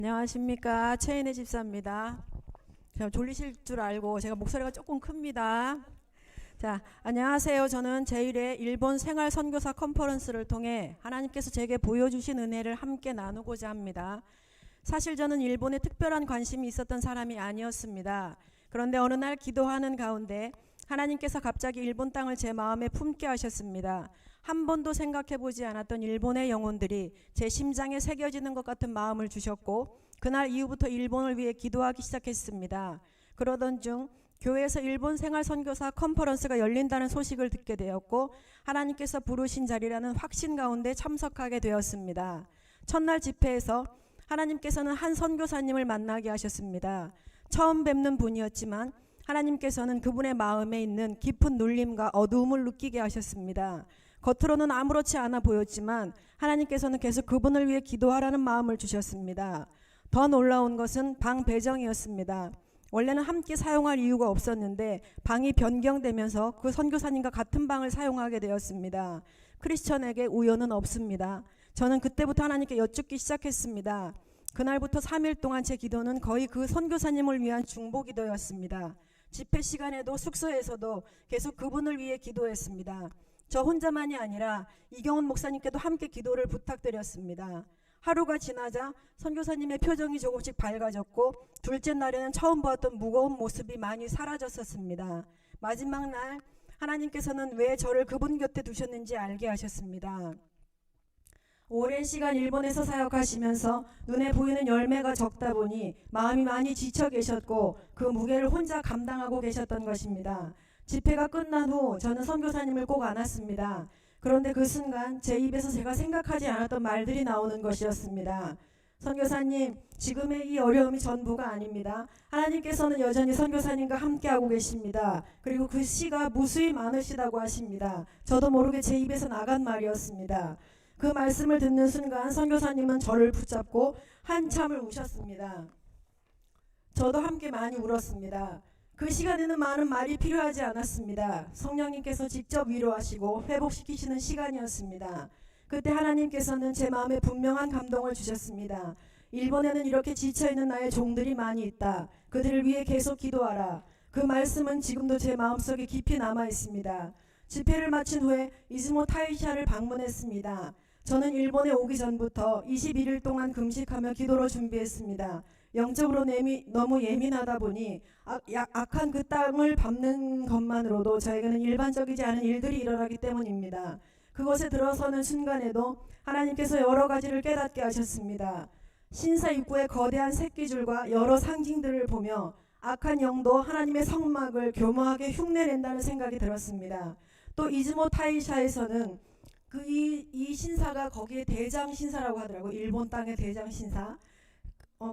안녕하십니까, 최인혜 집사입니다. 제가 졸리실 줄 알고 제가 목소리가 조금 큽니다. 자, 안녕하세요. 저는 제1회 일본 생활 선교사 컨퍼런스를 통해 하나님께서 제게 보여주신 은혜를 함께 나누고자 합니다. 사실 저는 일본에 특별한 관심이 있었던 사람이 아니었습니다. 그런데 어느 날 기도하는 가운데 하나님께서 갑자기 일본 땅을 제 마음에 품게 하셨습니다. 한 번도 생각해보지 않았던 일본의 영혼들이 제 심장에 새겨지는 것 같은 마음을 주셨고, 그날 이후부터 일본을 위해 기도하기 시작했습니다. 그러던 중 교회에서 일본 생활 선교사 컨퍼런스가 열린다는 소식을 듣게 되었고, 하나님께서 부르신 자리라는 확신 가운데 참석하게 되었습니다. 첫날 집회에서 하나님께서는 한 선교사님을 만나게 하셨습니다. 처음 뵙는 분이었지만 하나님께서는 그분의 마음에 있는 깊은 눌림과 어두움을 느끼게 하셨습니다. 겉으로는 아무렇지 않아 보였지만 하나님께서는 계속 그분을 위해 기도하라는 마음을 주셨습니다. 더 놀라운 것은 방 배정이었습니다. 원래는 함께 사용할 이유가 없었는데 방이 변경되면서 그 선교사님과 같은 방을 사용하게 되었습니다. 크리스천에게 우연은 없습니다. 저는 그때부터 하나님께 여쭙기 시작했습니다. 그날부터 3일 동안 제 기도는 거의 그 선교사님을 위한 중보 기도였습니다. 집회 시간에도 숙소에서도 계속 그분을 위해 기도했습니다. 저 혼자만이 아니라 이경훈 목사님께도 함께 기도를 부탁드렸습니다. 하루가 지나자 선교사님의 표정이 조금씩 밝아졌고, 둘째 날에는 처음 보았던 무거운 모습이 많이 사라졌었습니다. 마지막 날 하나님께서는 왜 저를 그분 곁에 두셨는지 알게 하셨습니다. 오랜 시간 일본에서 사역하시면서 눈에 보이는 열매가 적다 보니 마음이 많이 지쳐 계셨고, 그 무게를 혼자 감당하고 계셨던 것입니다. 집회가 끝난 후 저는 선교사님을 꼭 안았습니다. 그런데 그 순간 제 입에서 제가 생각하지 않았던 말들이 나오는 것이었습니다. 선교사님, 지금의 이 어려움이 전부가 아닙니다. 하나님께서는 여전히 선교사님과 함께하고 계십니다. 그리고 그 씨가 무수히 많으시다고 하십니다. 저도 모르게 제 입에서 나간 말이었습니다. 그 말씀을 듣는 순간 선교사님은 저를 붙잡고 한참을 우셨습니다. 저도 함께 많이 울었습니다. 그 시간에는 많은 말이 필요하지 않았습니다. 성령님께서 직접 위로하시고 회복시키시는 시간이었습니다. 그때 하나님께서는 제 마음에 분명한 감동을 주셨습니다. 일본에는 이렇게 지쳐있는 나의 종들이 많이 있다. 그들을 위해 계속 기도하라. 그 말씀은 지금도 제 마음속에 깊이 남아있습니다. 집회를 마친 후에 이즈모 타이샤를 방문했습니다. 저는 일본에 오기 전부터 21일 동안 금식하며 기도로 준비했습니다. 영적으로 너무 예민하다 보니 악한 그 땅을 밟는 것만으로도 저에게는 일반적이지 않은 일들이 일어나기 때문입니다. 그곳에 들어서는 순간에도 하나님께서 여러 가지를 깨닫게 하셨습니다. 신사 입구의 거대한 새끼줄과 여러 상징들을 보며 악한 영도 하나님의 성막을 교묘하게 흉내낸다는 생각이 들었습니다. 또 이즈모 타이샤에서는 이 신사가 거기에 대장 신사라고 하더라고요. 일본 땅의 대장 신사.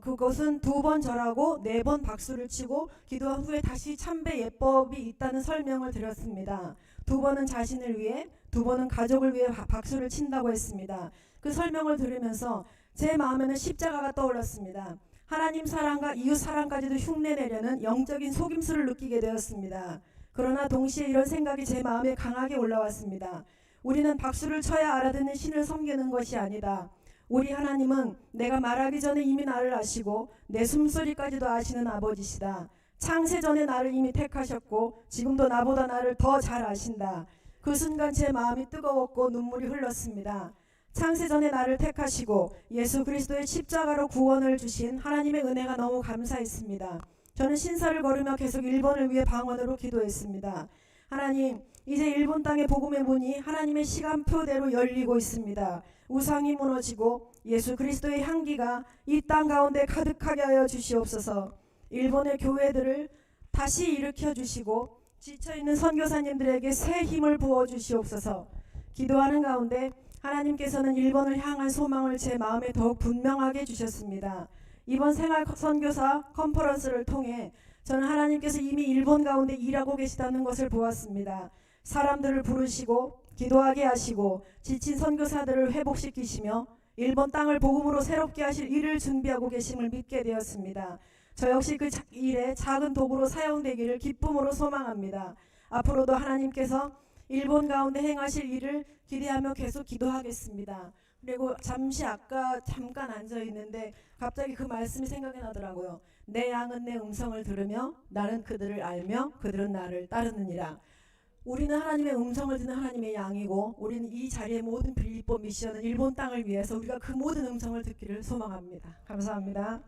그것은 2번 절하고 4번 박수를 치고 기도한 후에 다시 참배 예법이 있다는 설명을 드렸습니다. 2번은 자신을 위해, 2번은 가족을 위해 박수를 친다고 했습니다. 그 설명을 들으면서 제 마음에는 십자가가 떠올랐습니다. 하나님 사랑과 이웃 사랑까지도 흉내내려는 영적인 속임수를 느끼게 되었습니다. 그러나 동시에 이런 생각이 제 마음에 강하게 올라왔습니다. 우리는 박수를 쳐야 알아듣는 신을 섬기는 것이 아니다. 우리 하나님은 내가 말하기 전에 이미 나를 아시고 내 숨소리까지도 아시는 아버지시다. 창세 전에 나를 이미 택하셨고 지금도 나보다 나를 더 잘 아신다. 그 순간 제 마음이 뜨거웠고 눈물이 흘렀습니다. 창세 전에 나를 택하시고 예수 그리스도의 십자가로 구원을 주신 하나님의 은혜가 너무 감사했습니다. 저는 신사를 걸으며 계속 일본을 위해 방언으로 기도했습니다. 하나님, 이제 일본 땅의 복음의 문이 하나님의 시간표대로 열리고 있습니다. 우상이 무너지고 예수 그리스도의 향기가 이 땅 가운데 가득하게 하여 주시옵소서. 일본의 교회들을 다시 일으켜 주시고 지쳐있는 선교사님들에게 새 힘을 부어 주시옵소서. 기도하는 가운데 하나님께서는 일본을 향한 소망을 제 마음에 더욱 분명하게 주셨습니다. 이번 생활 선교사 컨퍼런스를 통해 저는 하나님께서 이미 일본 가운데 일하고 계시다는 것을 보았습니다. 사람들을 부르시고 기도하게 하시고 지친 선교사들을 회복시키시며 일본 땅을 복음으로 새롭게 하실 일을 준비하고 계심을 믿게 되었습니다. 저 역시 그 일에 작은 도구로 사용되기를 기쁨으로 소망합니다. 앞으로도 하나님께서 일본 가운데 행하실 일을 기대하며 계속 기도하겠습니다. 그리고 잠시 아까 잠깐 앉아 있는데 갑자기 그 말씀이 생각이 나더라고요. 내 양은 내 음성을 들으며 나는 그들을 알며 그들은 나를 따르느니라. 우리는 하나님의 음성을 듣는 하나님의 양이고, 우리는 이 자리의 모든 빌립보 미션은 일본 땅을 위해서 우리가 그 모든 음성을 듣기를 소망합니다. 감사합니다.